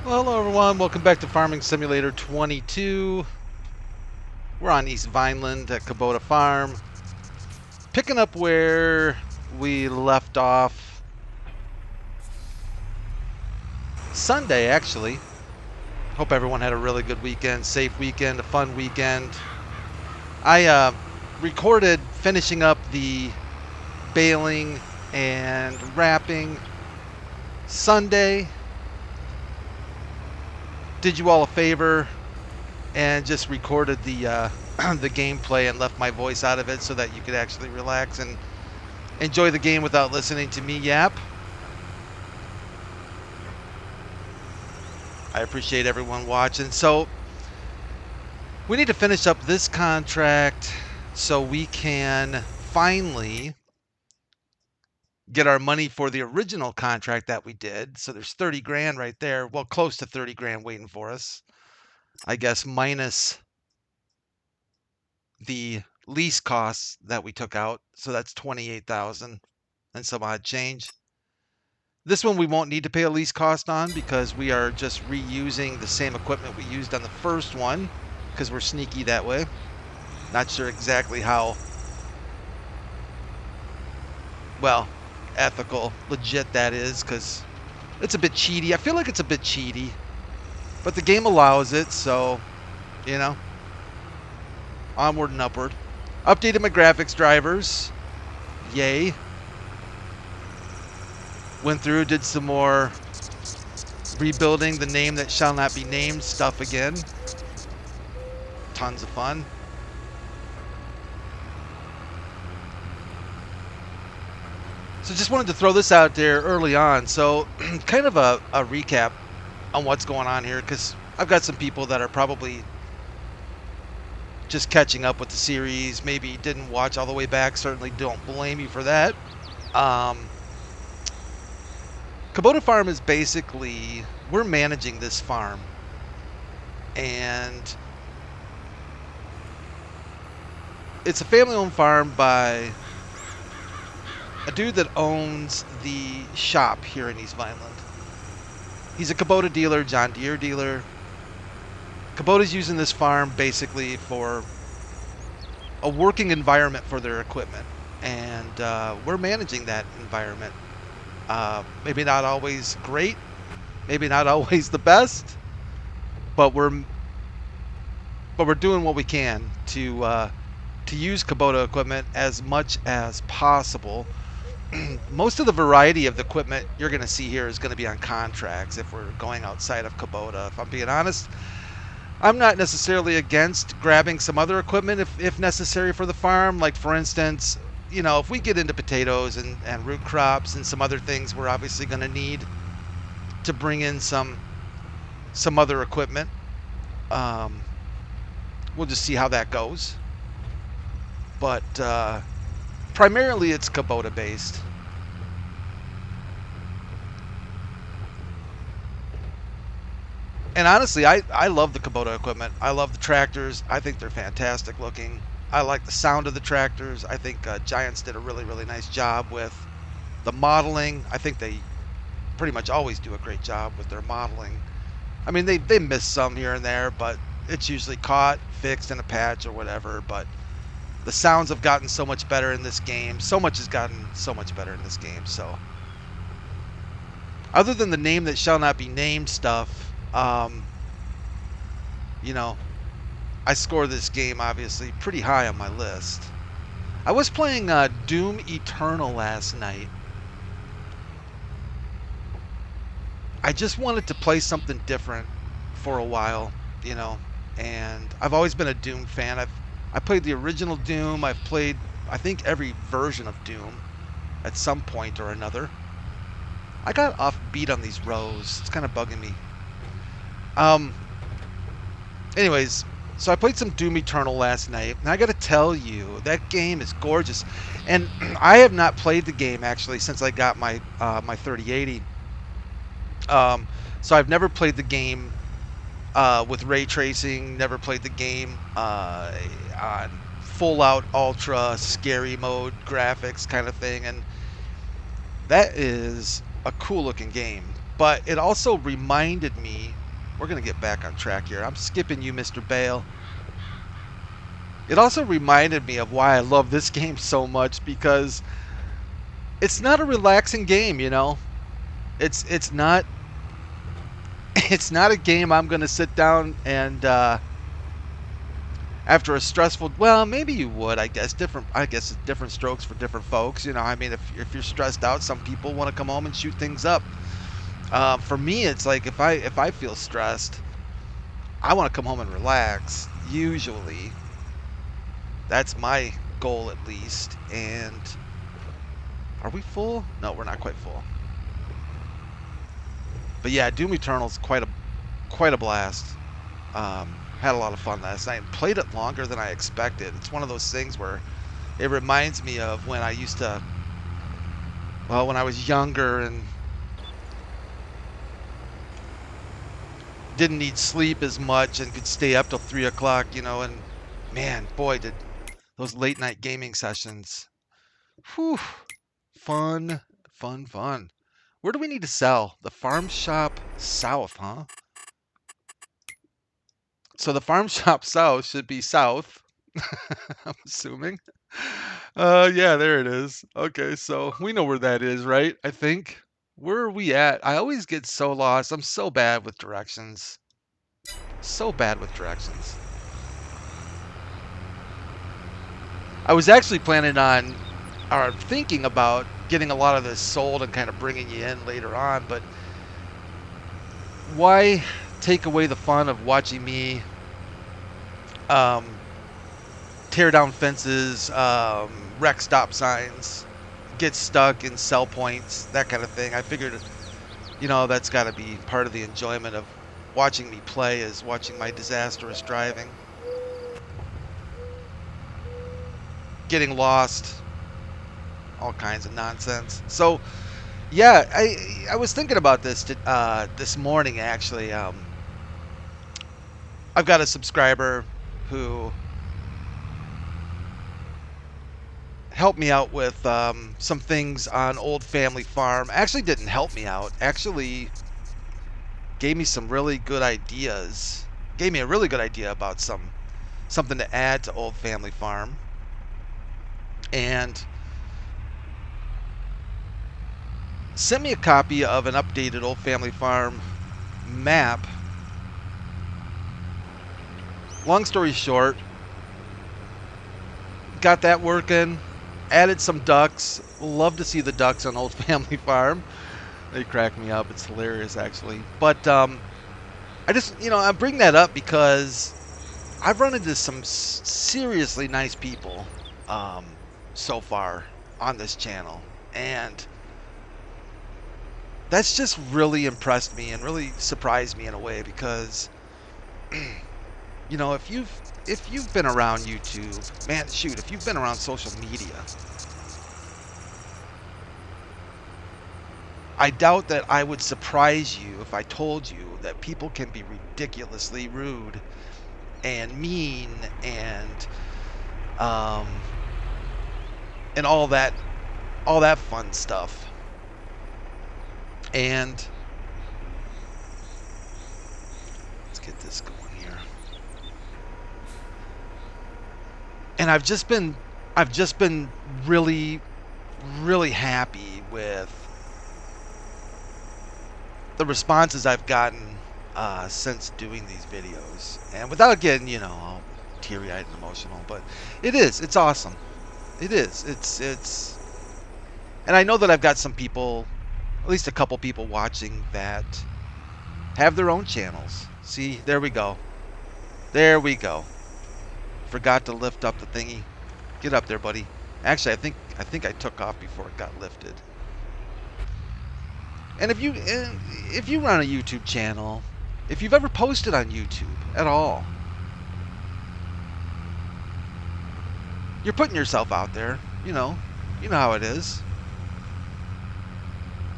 Well, hello everyone, welcome back to Farming Simulator 22. We're on East Vineland at Kubota Farm, picking up where we left off Sunday, actually. Hope everyone had a really good weekend, safe weekend, a fun weekend. I recorded finishing up the baling and wrapping Sunday. Did you all a favor and just recorded the the gameplay and left my voice out of it so that you could actually relax and enjoy the game without listening to me yap. I appreciate everyone watching. So we need to finish up this contract so we can finally get our money for the original contract that we did. So there's 30 grand right there. Well, close to 30 grand waiting for us. I guess minus the lease costs that we took out. So that's 28,000 and some odd change. This one we won't need to pay a lease cost on because we are just reusing the same equipment we used on the first one because we're sneaky that way. Not sure exactly how, well, ethical, legit that is because it's a bit cheaty. I feel like it's a bit cheaty, but the game allows it, so, you know, onward and upward. Updated my graphics drivers. Yay. Went through, did some more rebuilding the name that shall not be named stuff again. Tons of fun. So just wanted to throw this out there early on. So kind of a recap on what's going on here, because I've got some people that are probably just catching up with the series, maybe didn't watch all the way back. Certainly don't blame you for that. Kubota Farm is basically, we're managing this farm. And it's a family-owned farm by a dude that owns the shop here in East Vineland. He's a Kubota dealer, John Deere dealer. Kubota's using this farm basically for a working environment for their equipment, and we're managing that environment. Maybe not always great, maybe not always the best, but we're doing what we can to use Kubota equipment as much as possible. Most of the variety of the equipment you're going to see here is going to be on contracts if we're going outside of Kubota. If I'm being honest, I'm not necessarily against grabbing some other equipment if necessary for the farm. Like, for instance, you know, if we get into potatoes and root crops and some other things, we're obviously going to need to bring in some other equipment. We'll just see how that goes. But primarily it's Kubota based. And honestly, I love the Kubota equipment. I love the tractors. I think they're fantastic looking. I like the sound of the tractors. I think Giants did a really, really nice job with the modeling. I think they pretty much always do a great job with their modeling. I mean, they miss some here and there, but it's usually caught, fixed in a patch or whatever. But the sounds have gotten so much better in this game. So much has gotten so much better in this game. So other than the name that shall not be named stuff, you know, I score this game obviously pretty high on my list. I was playing Doom Eternal last night. I just wanted to play something different for a while, you know, and I've always been a Doom fan. I played the original Doom. I've played, I think, every version of Doom at some point or another. I got off beat on these rows. It's kind of bugging me. Anyways, so I played some Doom Eternal last night, and I got to tell you, that game is gorgeous. And I have not played the game actually since I got my my 3080. So I've never played the game with ray tracing. Never played the game on full out ultra scary mode graphics kind of thing, and that is a cool looking game. But it also reminded me, we're going to get back on track here. I'm skipping you, Mr. Bale. It also reminded me of why I love this game so much, because it's not a relaxing game, you know. It's not it's not a game I'm going to sit down and after a stressful, well, maybe you would, I guess. I guess it's different strokes for different folks, you know. I mean, if you're stressed out, some people want to come home and shoot things up. For me, it's like if I feel stressed, I want to come home and relax. Usually, that's my goal at least. And are we full? No, we're not quite full. But yeah, Doom Eternal's quite a blast. Had a lot of fun last night. Played it longer than I expected. It's one of those things where it reminds me of when I used to, well, when I was younger and didn't need sleep as much and could stay up till 3 o'clock, you know. And man, boy, did those late night gaming sessions, whew, fun, fun, fun. Where do we need to sell? The farm shop south, huh? So the farm shop south should be south, I'm assuming. Yeah, there it is. Okay, so we know where that is, right? I think. Where are we at? I always get so lost. I'm so bad with directions. So bad with directions. I was actually planning on, or thinking about getting a lot of this sold and kind of bringing you in later on, but why take away the fun of watching me um, tear down fences, wreck stop signs, get stuck in sell points, that kind of thing. I figured, you know, that's got to be part of the enjoyment of watching me play, is watching my disastrous driving. Getting lost, all kinds of nonsense. So, yeah, I was thinking about this this morning, actually. I've got a subscriber who helped me out with some things on Old Family Farm. Actually didn't help me out. Actually gave me some really good ideas. Gave me a really good idea about something to add to Old Family Farm. And sent me a copy of an updated Old Family Farm map. Long story short, got that working. Added some ducks. Love to see the ducks on Old Family Farm. They crack me up. It's hilarious, actually. But I just, you know, I bring that up because I've run into some seriously nice people so far on this channel, and that's just really impressed me and really surprised me in a way, because you know, if you've been around YouTube, man, shoot, if you've been around social media, I doubt that I would surprise you if I told you that people can be ridiculously rude and mean um, and all that fun stuff. And let's get this going here. And I've just been really, really happy with the responses I've gotten since doing these videos. And without getting, you know, all teary-eyed and emotional, but it's awesome. It is. It's and I know that I've got some people, at least a couple people watching, that have their own channels. See, there we go. There we go. Forgot to lift up the thingy. Get up there, buddy. Actually, I think I took off before it got lifted. And if you run a YouTube channel, if you've ever posted on YouTube at all, you're putting yourself out there. You know how it is.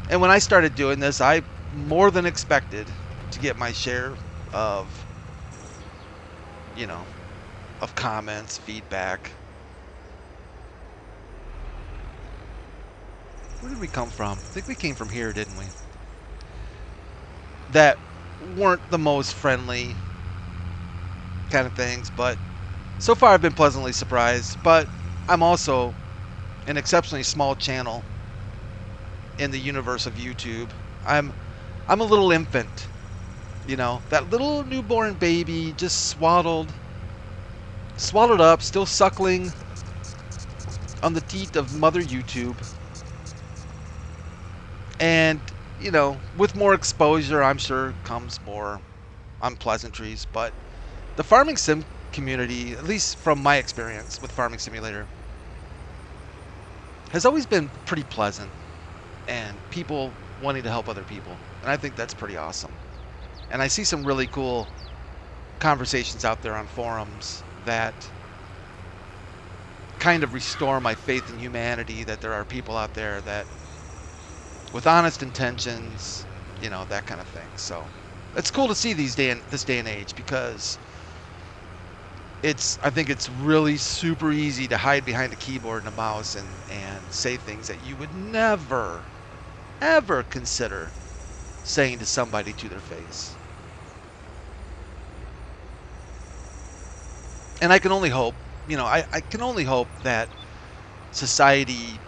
And when I started doing this, I more than expected to get my share of, you know, of comments, feedback. Where did we come from? I think we came from here, didn't we? that weren't the most friendly kind of things, but so far I've been pleasantly surprised. But I'm also an exceptionally small channel in the universe of YouTube. I'm I'm a little infant, you know, that little newborn baby just swallowed up, still suckling on the teat of Mother YouTube. And, you know, with more exposure, I'm sure comes more unpleasantries. But the farming sim community, at least from my experience with Farming Simulator, has always been pretty pleasant and people wanting to help other people. And I think that's pretty awesome. And I see some really cool conversations out there on forums that kind of restore my faith in humanity, that there are people out there that with honest intentions, you know, that kind of thing. So it's cool to see this day and age, because I think it's really super easy to hide behind a keyboard and a mouse and say things that you would never, ever consider saying to somebody to their face. And I can only hope, you know, I can only hope that society,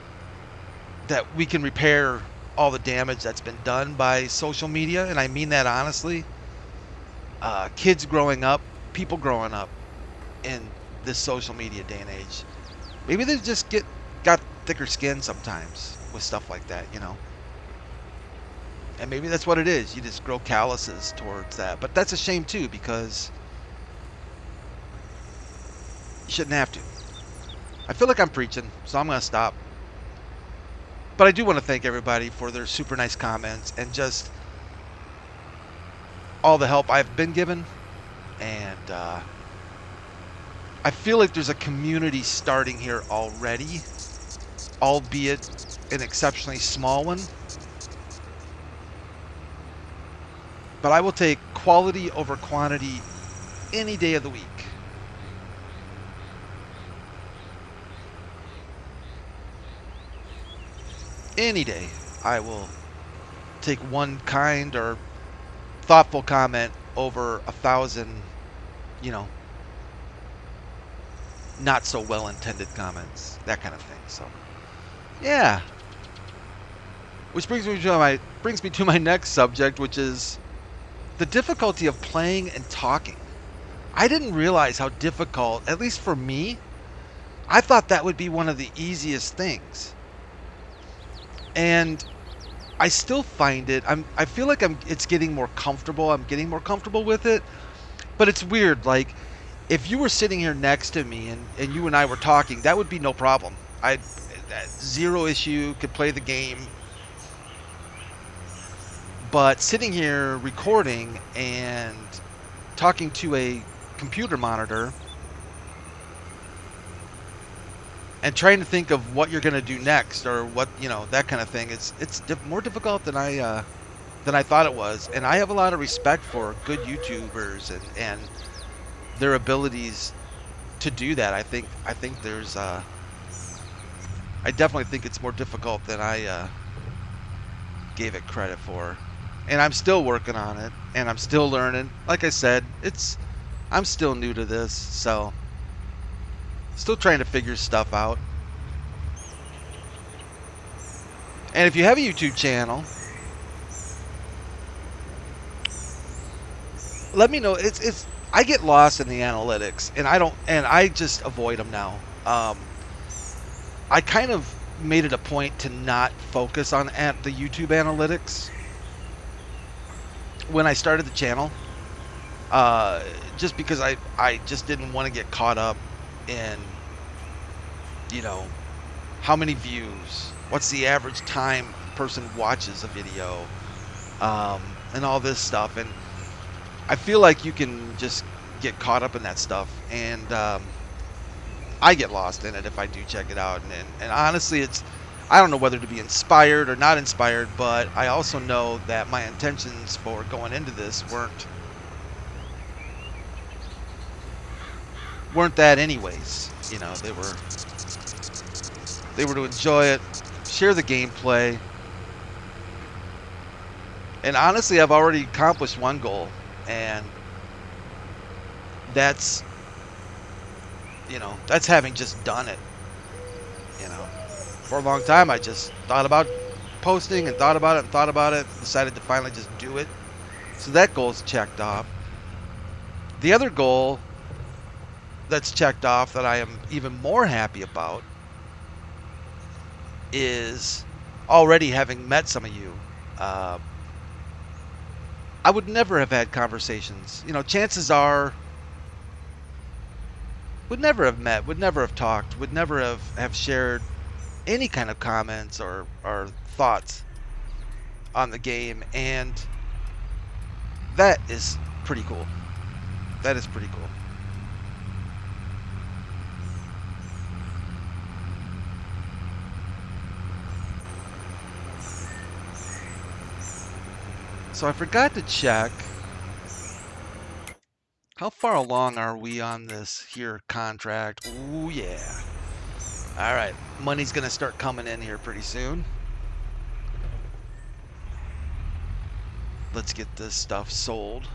that we can repair all the damage that's been done by social media. And I mean that honestly. Kids growing up, people growing up in this social media day and age, maybe they just got thicker skin sometimes with stuff like that, you know. And maybe that's what it is. You just grow calluses towards that. But that's a shame too, because you shouldn't have to. I feel like I'm preaching, so I'm going to stop. But I do want to thank everybody for their super nice comments and just all the help I've been given. And I feel like there's a community starting here already, albeit an exceptionally small one. But I will take quality over quantity any day of the week. Any day, I will take one kind or thoughtful comment over 1,000, you know, not so well-intended comments, that kind of thing. So, yeah. Which brings me to my next subject, which is the difficulty of playing and talking. I didn't realize how difficult, at least for me. I thought that would be one of the easiest things. And I still find it, I feel like it's getting more comfortable. I'm getting more comfortable with it. But it's weird. Like, if you were sitting here next to me and you and I were talking, that would be no problem. Zero issue, could play the game. But sitting here recording and talking to a computer monitor and trying to think of what you're going to do next, or what, you know, that kind of thing, it's more difficult than I thought it was. And I have a lot of respect for good YouTubers and their abilities to do that. I think there's I definitely think it's more difficult than I gave it credit for. And I'm still working on it, and I'm still learning. Like I said, I'm still new to this, so still trying to figure stuff out. And if you have a YouTube channel, let me know. I get lost in the analytics, and I just avoid them now. I kind of made it a point to not focus on the YouTube analytics when I started the channel, just because I just didn't want to get caught up in, you know, how many views, what's the average time a person watches a video, and all this stuff. And I feel like you can just get caught up in that stuff, and I get lost in it if I do check it out. And honestly, I don't know whether to be inspired or not inspired, but I also know that my intentions for going into this weren't that anyways. You know, they were to enjoy it, share the gameplay, And honestly, I've already accomplished one goal, and that's, that's having just done it. For a long time, I just thought about posting and thought about it and thought about it, decided to finally just do it. So that goal's checked off. The other goal that's checked off that I am even more happy about is already having met some of you. Uh, I would never have had conversations. Chances are, would never have met, would never have talked, would never have shared any kind of comments or thoughts on the game. And that is pretty cool. That is pretty cool. So I forgot to check. How far along are we on this here contract? Ooh, yeah. All right. Money's going to start coming in here pretty soon. Let's get this stuff sold.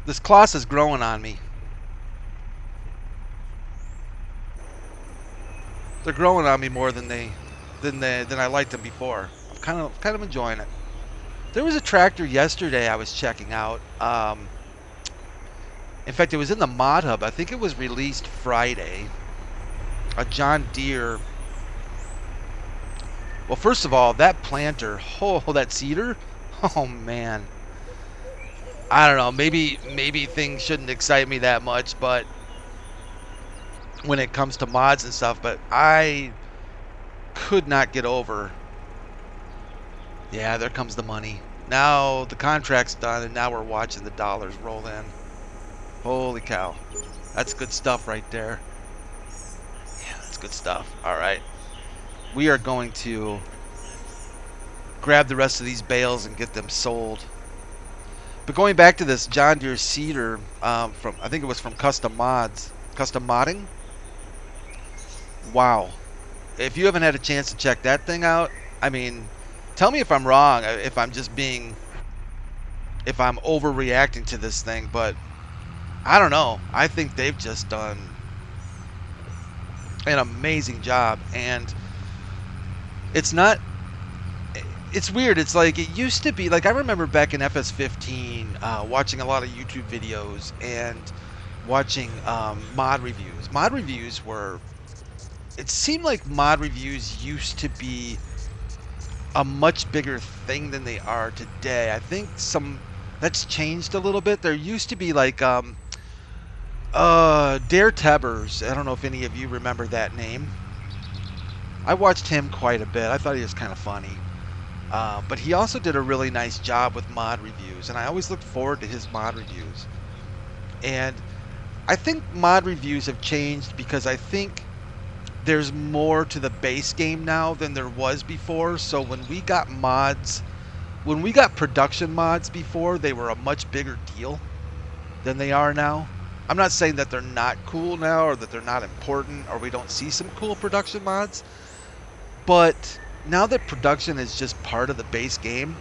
This class is growing on me. They're growing on me more than I liked them before. I'm kind of enjoying it. There was a tractor yesterday I was checking out. In fact, it was in the Mod Hub. I think it was released Friday. A John Deere. Well, first of all, that planter, that seeder, oh man. I don't know. Maybe things shouldn't excite me that much, but when it comes to mods and stuff, but I could not get over. Yeah, there comes the money. Now the contract's done, and now we're watching the dollars roll in. Holy cow. That's good stuff right there. Yeah, that's good stuff. All right. We are going to grab the rest of these bales and get them sold. But going back to this John Deere seeder, from I think it was from Custom Modding. Wow. If you haven't had a chance to check that thing out, I mean, tell me if I'm wrong, if I'm overreacting to this thing, but I don't know. I think they've just done an amazing job, and it's weird. It's like it used to be. Like I remember back in FS15, watching a lot of YouTube videos and watching mod reviews. It seemed like mod reviews used to be a much bigger thing than they are today. I think that's changed a little bit. There used to be like Dare Tebbers. I don't know if any of you remember that name. I watched him quite a bit. I thought he was kind of funny. But he also did a really nice job with mod reviews, and I always looked forward to his mod reviews. And I think mod reviews have changed because I think there's more to the base game now than there was before. So when we got production mods before, they were a much bigger deal than they are now. I'm not saying that they're not cool now or that they're not important or we don't see some cool production mods, but now that production is just part of the base game,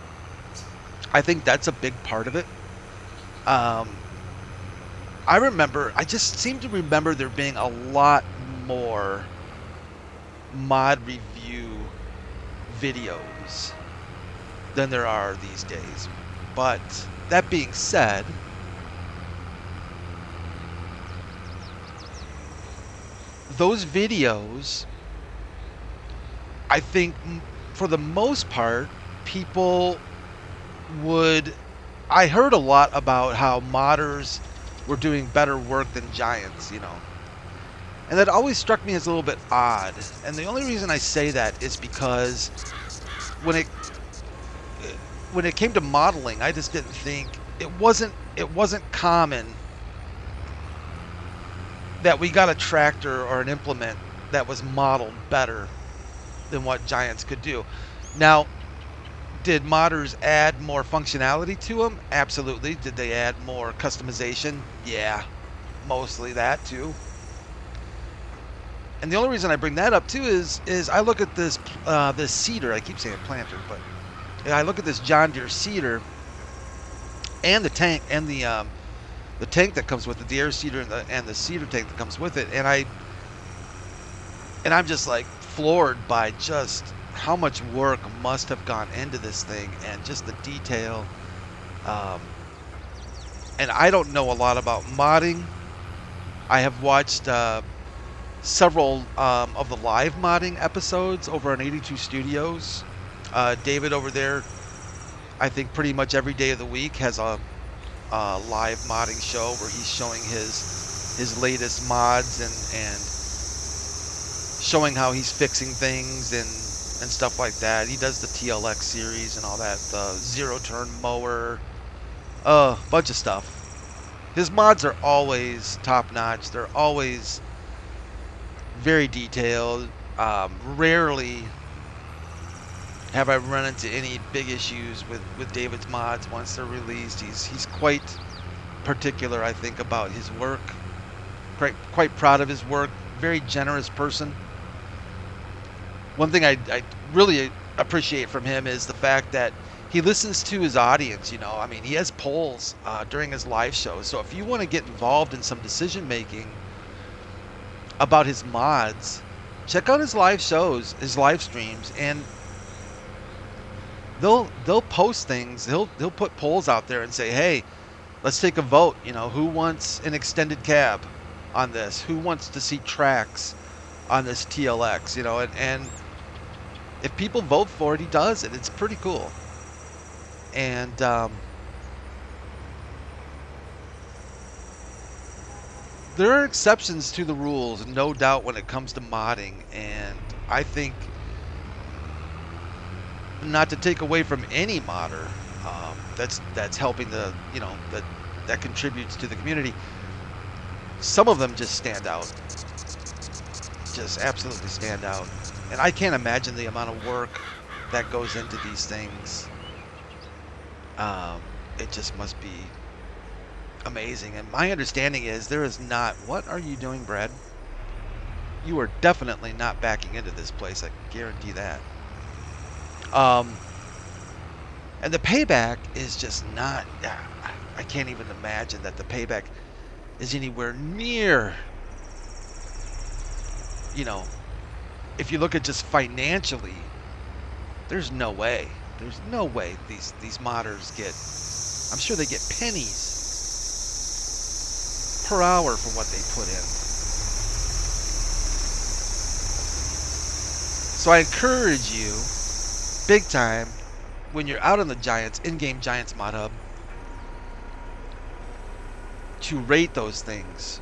I think that's a big part of it. I just seem to remember there being a lot more mod review videos than there are these days. But that being said, those videos, I think for the most part, I heard a lot about how modders were doing better work than giants, And that always struck me as a little bit odd. And the only reason I say that is because when it came to modeling, I just didn't think it wasn't common that we got a tractor or an implement that was modeled better than what giants could do. Now, did modders add more functionality to them? Absolutely. Did they add more customization? Yeah, mostly that too. And the only reason I bring that up too is I look at this seeder. I keep saying planter, but And I look at this John Deere seeder and the tank and the tank that comes with it, the air seeder and the seeder tank that comes with it, and I'm just like floored by just how much work must have gone into this thing and just the detail. Um, and I don't know a lot about modding. I have watched several of the live modding episodes over on 82 Studios. David over there, I think pretty much every day of the week has a live modding show where he's showing his latest mods and showing how he's fixing things and stuff like that. He does the TLX series and all that, the zero turn mower, bunch of stuff. His mods are always top notch. They're always very detailed. Rarely have I run into any big issues with David's mods once they're released. He's quite particular, I think, about his work. Quite proud of his work. Very generous person. One thing I really appreciate from him is the fact that he listens to his audience. You know, I mean, he has polls during his live shows. So if you want to get involved in some decision making about his mods, check out his live shows, his live streams, and they'll post things. He'll put polls out there and say, hey, let's take a vote. You know, who wants an extended cab on this? Who wants to see tracks on this TLX? You know, and if people vote for it, he does it. It's pretty cool. And there are exceptions to the rules, no doubt, when it comes to modding. And I think, not to take away from any modder that's helping the, you know, that contributes to the community, some of them just stand out. Just absolutely stand out. And I can't imagine the amount of work that goes into these things. It just must be amazing. And my understanding is there is not... What are you doing, Brad? You are definitely not backing into this place. I guarantee that. And the payback is just not... I can't even imagine that the payback is anywhere near... You know, if you look at just financially, there's no way. There's no way these modders get... I'm sure they get pennies per hour for what they put in. So I encourage you, big time, when you're out on the Giants, in-game Giants mod hub, to rate those things.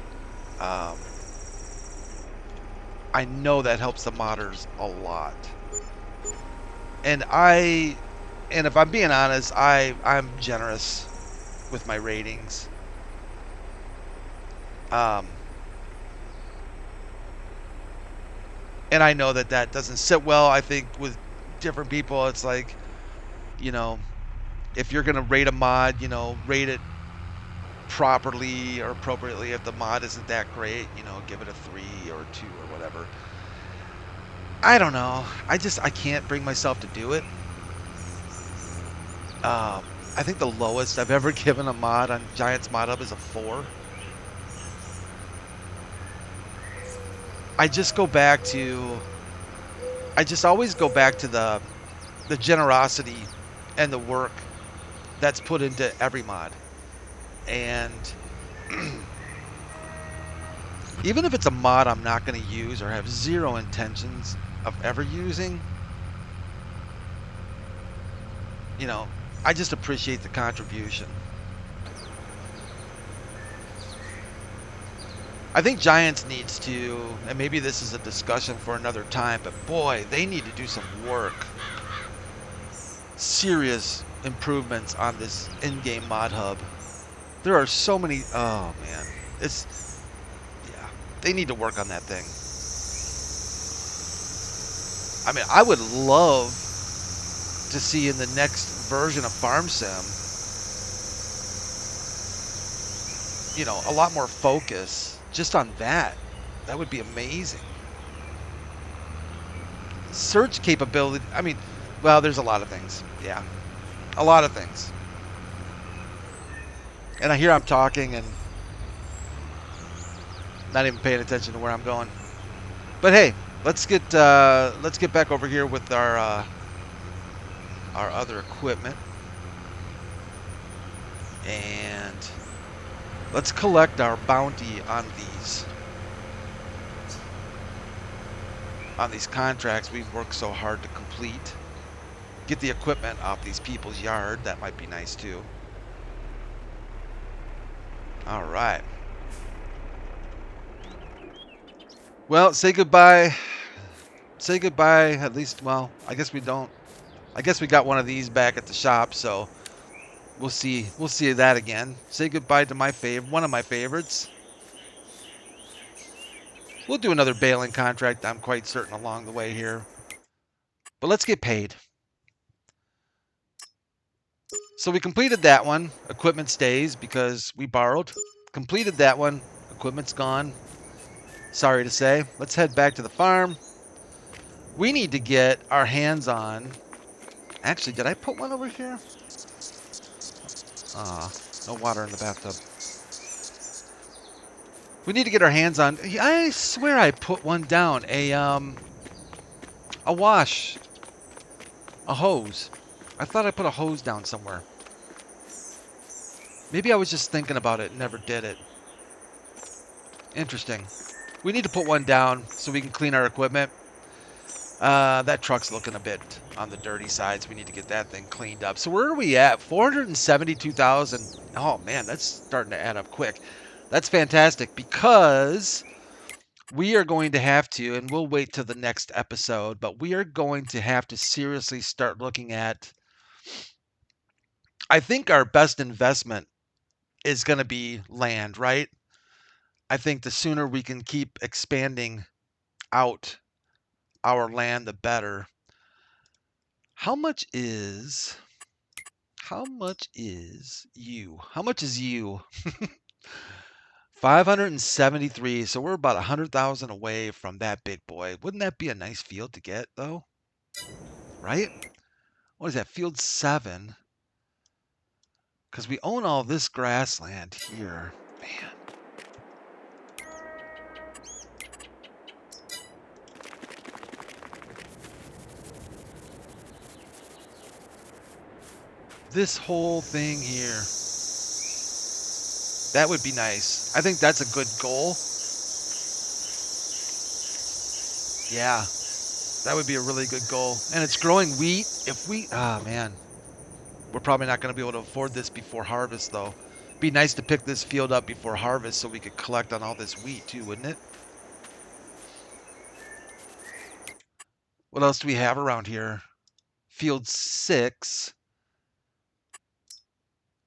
I know that helps the modders a lot. And if I'm being honest, I'm generous with my ratings. And I know that doesn't sit well, I think, with different people. It's like, you know, if you're going to rate a mod, you know, rate it properly or appropriately. If the mod isn't that great, you know, give it a 3 or 2 or whatever. I don't know. I can't bring myself to do it. I think the lowest I've ever given a mod on Giants Mod Hub is a 4. I just always go back to the generosity and the work that's put into every mod. And even if it's a mod I'm not going to use or have zero intentions of ever using, you know, I just appreciate the contribution. I think Giants needs to, and maybe this is a discussion for another time, but boy, they need to do some work. Serious improvements on this in-game mod hub. There are so many, oh man, yeah, they need to work on that thing. I mean, I would love to see in the next version of Farm Sim, you know, a lot more focus just on that. That would be amazing. Search capability, I mean, Well, there's a lot of things. Yeah, a lot of things. And I hear I'm talking and not even paying attention to where I'm going. But hey, let's get back over here with our other equipment, and let's collect our bounty on these contracts we've worked so hard to complete. Get the equipment off these people's yard. That might be nice too. All right. Well, say goodbye. Say goodbye. At least, well, I guess we don't. I guess we got one of these back at the shop, so we'll see. We'll see that again. Say goodbye to one of my favorites. We'll do another baling contract, I'm quite certain, along the way here. But let's get paid. So we completed that one. Equipment stays because we borrowed. Completed that one. Equipment's gone. Sorry to say. Let's head back to the farm. We need to get our hands on... Actually, did I put one over here? No water in the bathtub. We need to get our hands on... I swear I put one down. A wash. A hose. I thought I put a hose down somewhere. Maybe I was just thinking about it and never did it. Interesting. We need to put one down so we can clean our equipment. That truck's looking a bit on the dirty side, so we need to get that thing cleaned up. So where are we at? 472,000. Oh, man, that's starting to add up quick. That's fantastic because we are going to have to, and we'll wait till the next episode, but we are going to have to seriously start looking at, I think our best investment is going to be land, right? I think the sooner we can keep expanding out our land, the better. How much is you? How much is you? 573. So we're about 100,000 away from that big boy. Wouldn't that be a nice field to get though? Right? What is that? Field 7. Because we own all this grassland here. Man. This whole thing here. That would be nice. I think that's a good goal. Yeah. That would be a really good goal. And it's growing wheat. If we... Ah, man. We're probably not going to be able to afford this before harvest, though. Be nice to pick this field up before harvest so we could collect on all this wheat, too, wouldn't it? What else do we have around here? Field 6.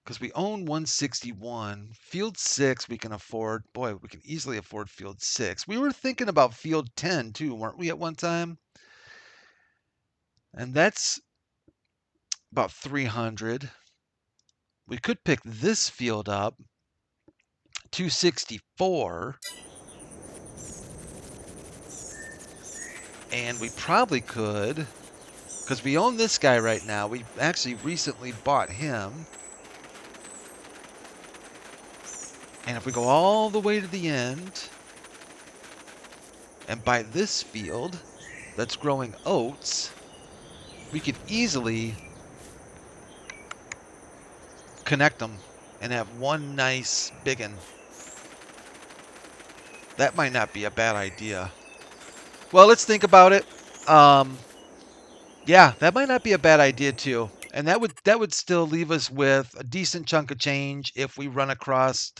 Because we own 161. Field 6 we can afford. Boy, we can easily afford Field 6. We were thinking about Field 10, too, weren't we, at one time? And that's about 300. We could pick this field up. 264. And we probably could, because we own this guy right now. We actually recently bought him. And if we go all the way to the end and buy this field that's growing oats, we could easily connect them and have one nice biggin. That might not be a bad idea. Well, let's think about it. Yeah, that might not be a bad idea too. And that would still leave us with a decent chunk of change if we run across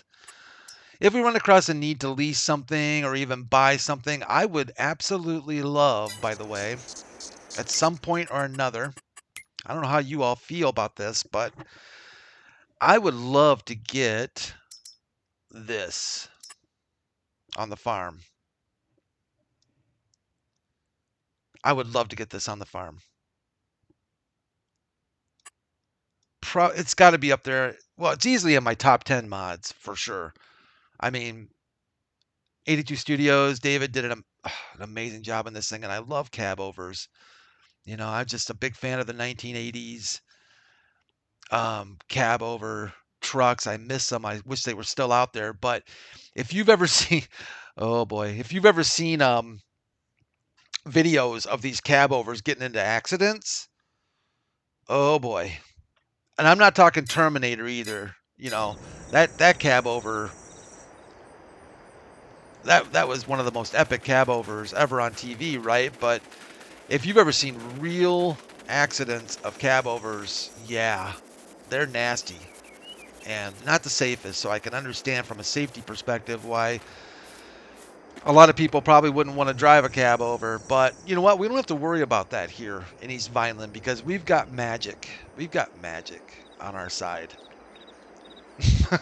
a need to lease something or even buy something. I would absolutely love, by the way, at some point or another, I don't know how you all feel about this, but I would love to get this on the farm. I would love to get this on the farm. It's got to be up there. Well, it's easily in my top 10 mods for sure. I mean, 82 Studios, David did an amazing job in this thing, and I love cab overs. You know, I'm just a big fan of the 1980s cab over trucks. I miss them. I wish they were still out there. But if you've ever seen, oh boy, if you've ever seen videos of these cab overs getting into accidents, oh boy. And I'm not talking Terminator either. You know, that cab over, that was one of the most epic cab overs ever on TV, right? But if you've ever seen real accidents of cab overs, yeah, they're nasty and not the safest. So I can understand from a safety perspective why a lot of people probably wouldn't want to drive a cab over. But you know what? We don't have to worry about that here in East Vineland because we've got magic. We've got magic on our side.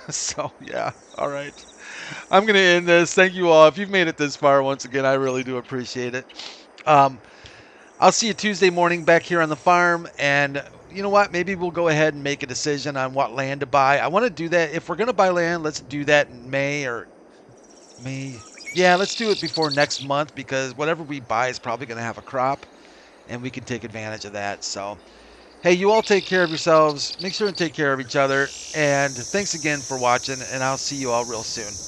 So, yeah. All right. I'm going to end this. Thank you all. If you've made it this far, once again, I really do appreciate it. Um, I'll see you Tuesday morning back here on the farm. And you know what? Maybe we'll go ahead and make a decision on what land to buy. I want to do that. If we're going to buy land, let's do that in May or May. Yeah, let's do it before next month because whatever we buy is probably going to have a crop and we can take advantage of that. So, hey, you all take care of yourselves. Make sure and take care of each other. And thanks again for watching, and I'll see you all real soon.